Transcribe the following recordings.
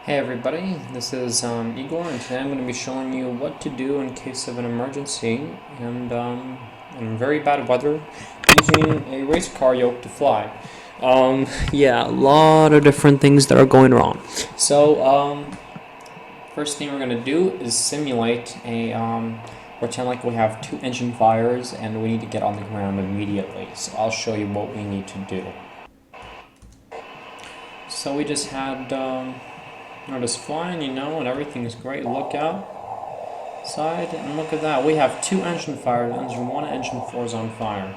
Hey everybody, this is Igor, and today I'm going to be showing you what to do in case of an emergency and in very bad weather using a race car yoke to fly. Yeah, a lot of different things that are going wrong. So, first thing we're going to do is simulate pretend like we have two engine fires and we need to get on the ground immediately. So I'll show you what we need to do. So we just had... we're just flying, and everything is great. Look outside, and look at that. We have two engine fires. Engine 1 and engine 4 is on fire.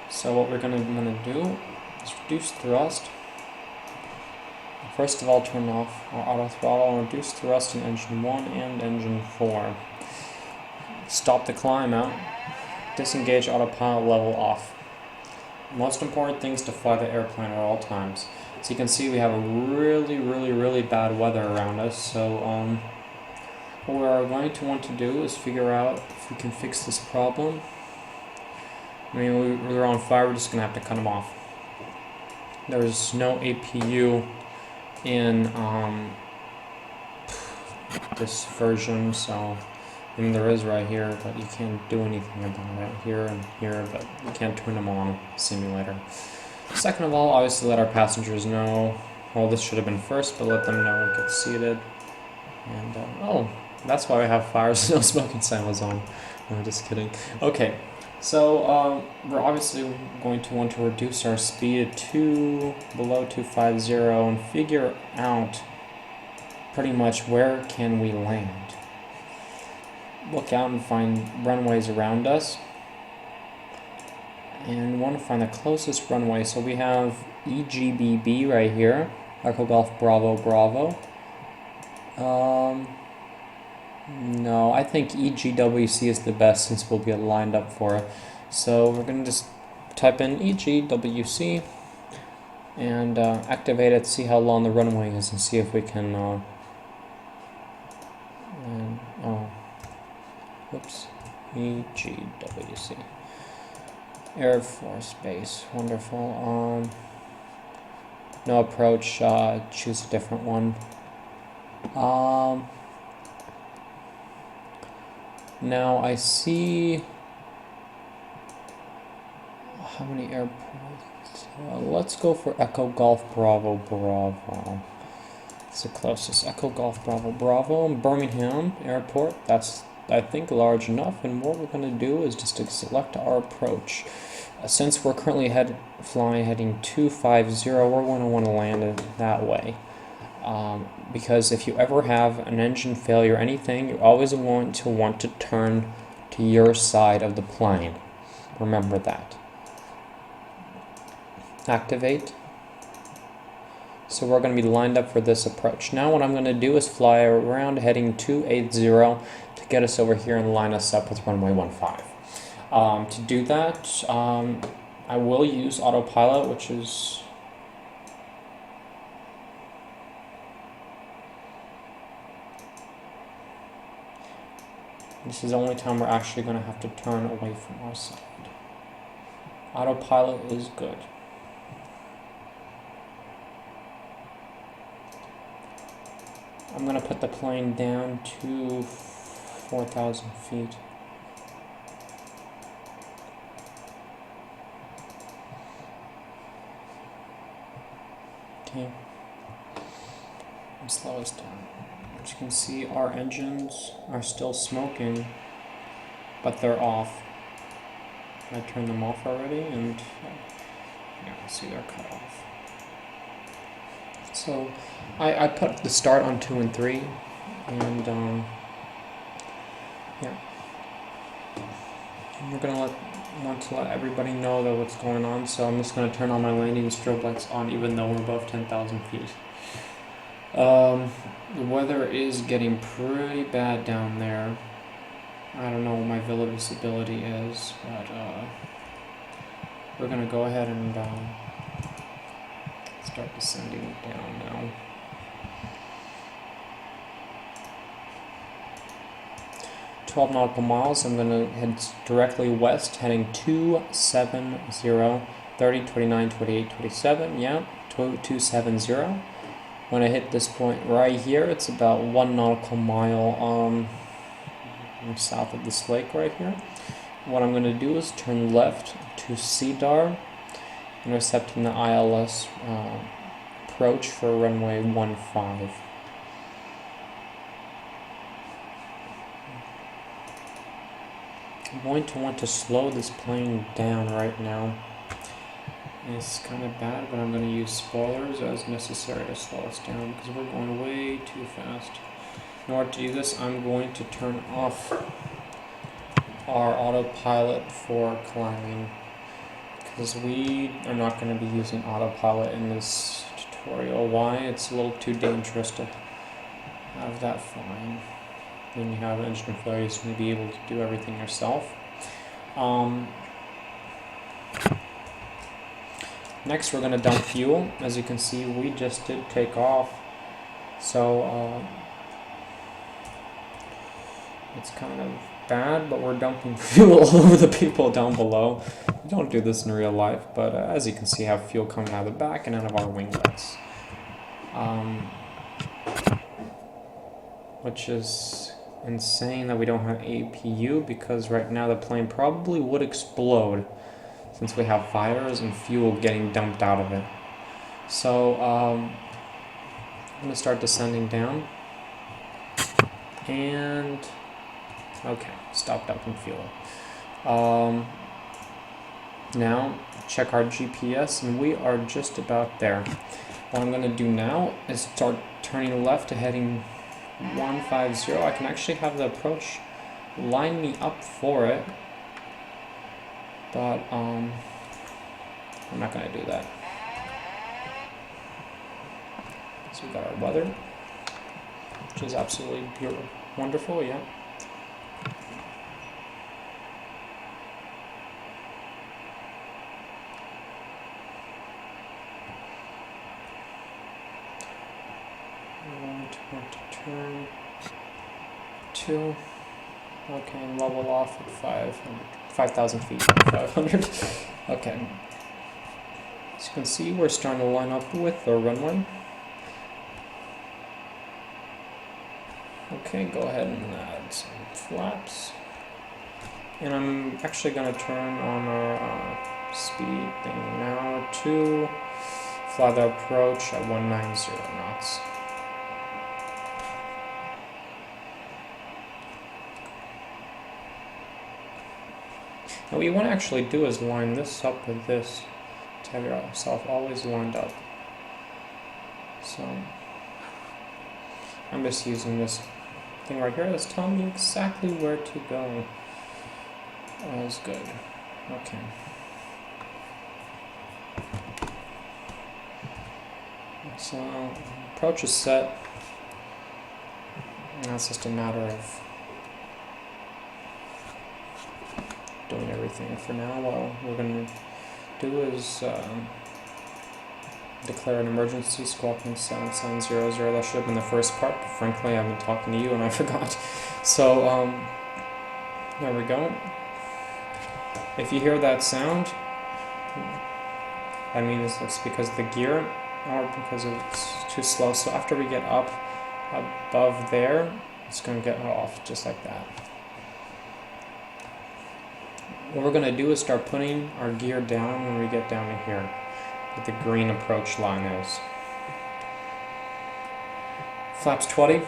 So what we're going to do is reduce thrust. First of all, turn off our auto throttle and reduce thrust in engine 1 and engine 4. Stop the climb out. Disengage autopilot level off. Most important things to fly the airplane at all times. So you can see we have a really bad weather around us, so what we're going to want to do is figure out if we can fix this problem. I mean, we're on fire, we're just going to have to cut them off. There's no APU in this version, so I mean there is right here, but you can't do anything about it here and here, but you can't turn them on simulator. Second of all, obviously let our passengers know, well, this should have been first, but let them know, get seated. And, oh, that's why we have fires, no smoke inside was on. No, just kidding. Okay, so we're obviously going to want to reduce our speed to below 250 and figure out pretty much where can we land. Look out and find runways around us. And we want to find the closest runway. So we have EGBB right here, Echo Golf Bravo Bravo. No, I think EGWC is the best since we'll be lined up for it. So we're going to just type in EGWC and activate it, see how long the runway is, and see if we can... whoops, EGWC. Air Force Base, wonderful. No approach, choose a different one. Now I see how many airports. Let's go for Echo Golf Bravo Bravo. It's the closest. Echo Golf Bravo Bravo. Birmingham Airport. That's, I think, large enough, and what we're going to do is just to select our approach. Since we're currently heading 250, we're going to want to land it that way. Because if you ever have an engine failure or anything, you always want to turn to your side of the plane. Remember that. Activate. So we're going to be lined up for this approach. Now what I'm going to do is fly around heading 280 to get us over here and line us up with runway 15. To do that, I will use autopilot, which is... This is the only time we're actually going to have to turn away from our side. Autopilot is good. I'm going to put the plane down to 4,000 feet. Okay. And slow us down. As you can see, our engines are still smoking, but they're off. I turned them off already, and yeah, see they're cut off. So I put the start on 2 and 3, and yeah. And we're gonna want to let everybody know that what's going on. So I'm just gonna turn on my landing strobe lights on, even though we're above 10,000 feet. The weather is getting pretty bad down there. I don't know what my visibility is, but we're gonna go ahead and start descending down now. .12 nautical miles. I'm gonna head directly west, heading 270, 30, 29, 28, 27. Yeah, 270. When I hit this point right here, it's about 1 nautical mile south of this lake right here. What I'm going to do is turn left to Cedar, intercepting the ILS approach for runway 15. I'm going to want to slow this plane down right now. It's kind of bad, but I'm going to use spoilers as necessary to slow us down because we're going way too fast. In order to do this, I'm going to turn off our autopilot for climbing because we are not going to be using autopilot in this tutorial. Why? It's a little too dangerous to have that flying. When you have engine failure, you're going to be able to do everything yourself. Next, we're going to dump fuel. As you can see, we just did take off. So, it's kind of bad, but we're dumping fuel all over the people down below. We don't do this in real life, but as you can see, have fuel coming out of the back and out of our winglets. Which is insane that we don't have APU, because right now the plane probably would explode since we have fires and fuel getting dumped out of it. So I'm going to start descending down, and okay, stop dumping fuel. Now check our GPS, and we are just about there. What I'm going to do now is start turning left to heading 150. I can actually have the approach line me up for it, but I'm not going to do that. So we got our weather, which is absolutely beautiful, wonderful, yeah. Want to turn 2. Okay, and level off at 5,000 feet, 500. Okay. As you can see, we're starting to line up with the runway. Okay, go ahead and add some flaps. And I'm actually going to turn on our speed thing now to fly the approach at 190 knots. Now what you want to actually do is line this up with this to have yourself always lined up. So I'm just using this thing right here that's telling me exactly where to go. That's good. Okay. So approach is set. Now it's just a matter of doing everything for now. What we're going to do is declare an emergency, squawking 7700. That should have been the first part, but frankly I've been talking to you and I forgot. So there we go. If you hear that sound, that means it's because of the gear or because it's too slow. So after we get up above there, it's going to get off just like that. What we're going to do is start putting our gear down when we get down to here, where the green approach line is. Flaps 20.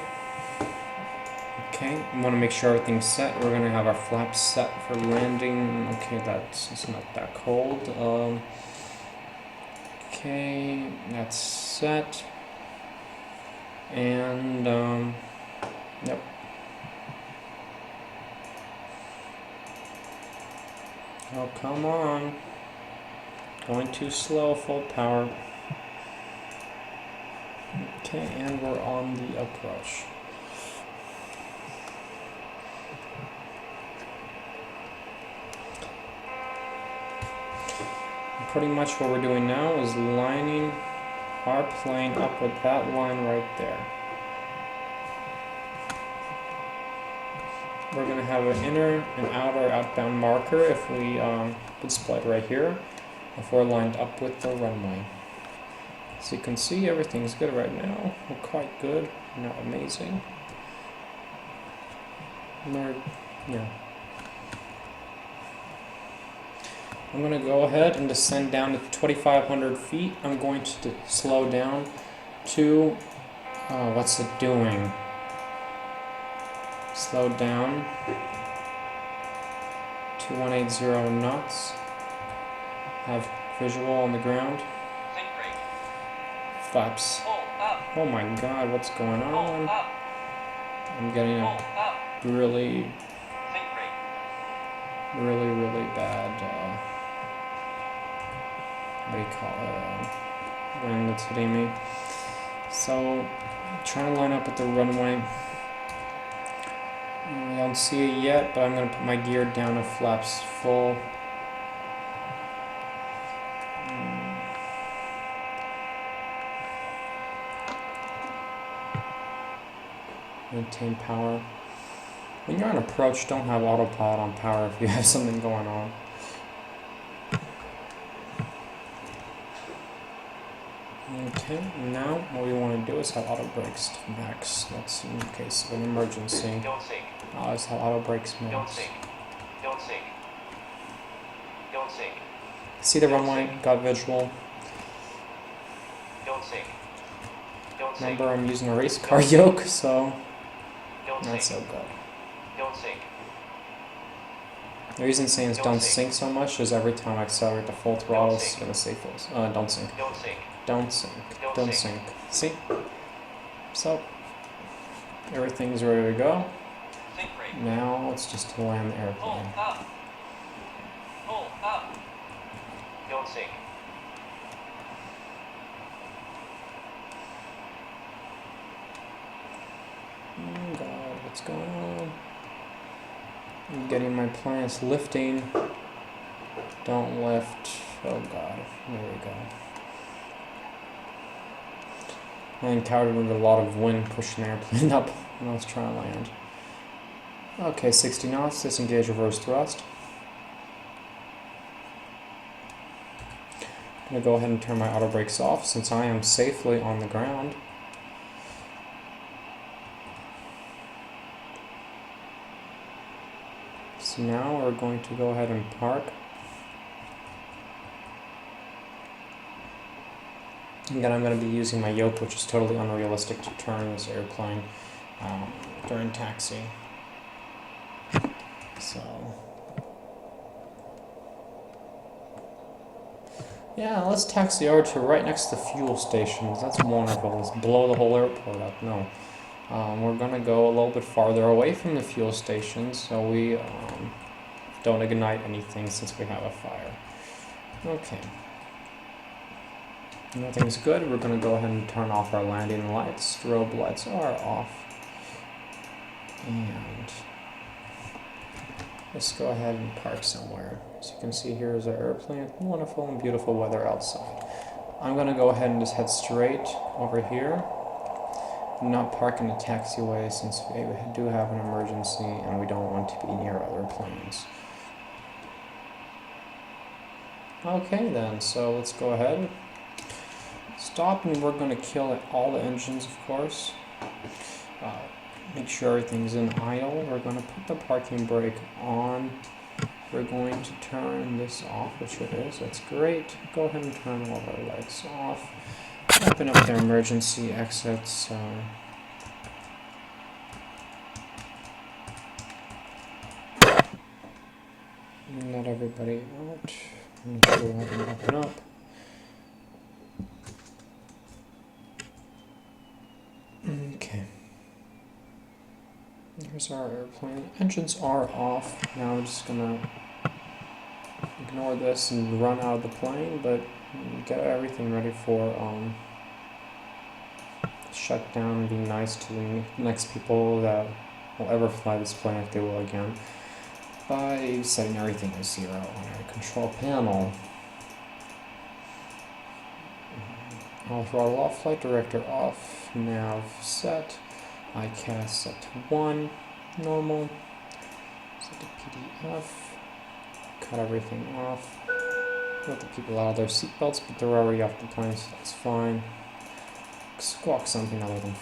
Okay, we want to make sure everything's set. We're going to have our flaps set for landing. Okay, it's not that cold. Okay, that's set. And, yep. Oh, come on. Going too slow, full power. Okay, and we're on the approach. And pretty much what we're doing now is lining our plane up with that line right there. We're going to have an inner and outer outbound marker if we display it right here, if we're lined up with the runway. As you can see, everything's good right now. We're quite good, not amazing. Yeah. I'm going to go ahead and descend down to 2,500 feet. I'm going to slow down to, what's it doing? Slow down to 180 knots. Have visual on the ground. Flaps. Oh my god, what's going on? I'm getting a really bad, what do you call it, wind that's hitting me. So, I'm trying to line up with the runway. I don't see it yet, but I'm going to put my gear down to flaps full. Maintain power. When you're on approach, don't have autopilot on power if you have something going on. Okay, now what we want to do is have auto brakes to max. That's in case of an emergency. Don't sink. Let's have auto brakes max. Don't sink. Don't sink. Don't sink. See the runway? Got visual. Don't sink. Don't sink. Remember, I'm using a Racecar Yoke, so Don't not sink. so good. Don't sink. The reason saying is don't sink so much is every time I accelerate to full throttle, it's sink. gonna say full. Don't sink. Don't sink. Don't sink. Don't Don't sink. sink. See? So, everything's ready to go. Sink brake. Now, let's just land the Pull airplane. up. Pull up. Don't sink. Oh god, what's going on? I'm getting my plants lifting. Don't lift. Oh god, there we go. I encountered a lot of wind pushing the airplane up when I was trying to land. Okay, 60 knots, disengage reverse thrust. I'm going to go ahead and turn my auto brakes off since I am safely on the ground. So now we're going to go ahead and park. And then I'm going to be using my yoke, which is totally unrealistic to turn this airplane during taxi. So, yeah, let's taxi over to right next to the fuel stations. That's wonderful. Let's blow the whole airport up. No. We're going to go a little bit farther away from the fuel stations so we don't ignite anything since we have a fire. Okay. Nothing's good. We're going to go ahead and turn off our landing lights. Strobe lights are off. And let's go ahead and park somewhere. As you can see, here is our airplane. Wonderful and beautiful weather outside. I'm going to go ahead and just head straight over here. Not park in the taxiway since we do have an emergency and we don't want to be near other planes. Okay then, so let's go ahead. Stop, and we're going to kill all the engines, of course. Make sure everything's in idle. We're going to put the parking brake on. We're going to turn this off, which it is. That's great. Go ahead and turn all of our lights off. Open up their emergency exits. Let everybody out. And go ahead and open up. Okay. Here's our airplane. Engines are off. Now we're just gonna ignore this and run out of the plane, but get everything ready for shutdown and be nice to the next people that will ever fly this plane, if they will again, by setting everything to 0 on our control panel. All throttle off, flight director off, nav set, ICAS set to 1, normal, set to PDF, cut everything off, Let the people out of their seatbelts, but they're already off the plane, so that's fine. Squawk something other than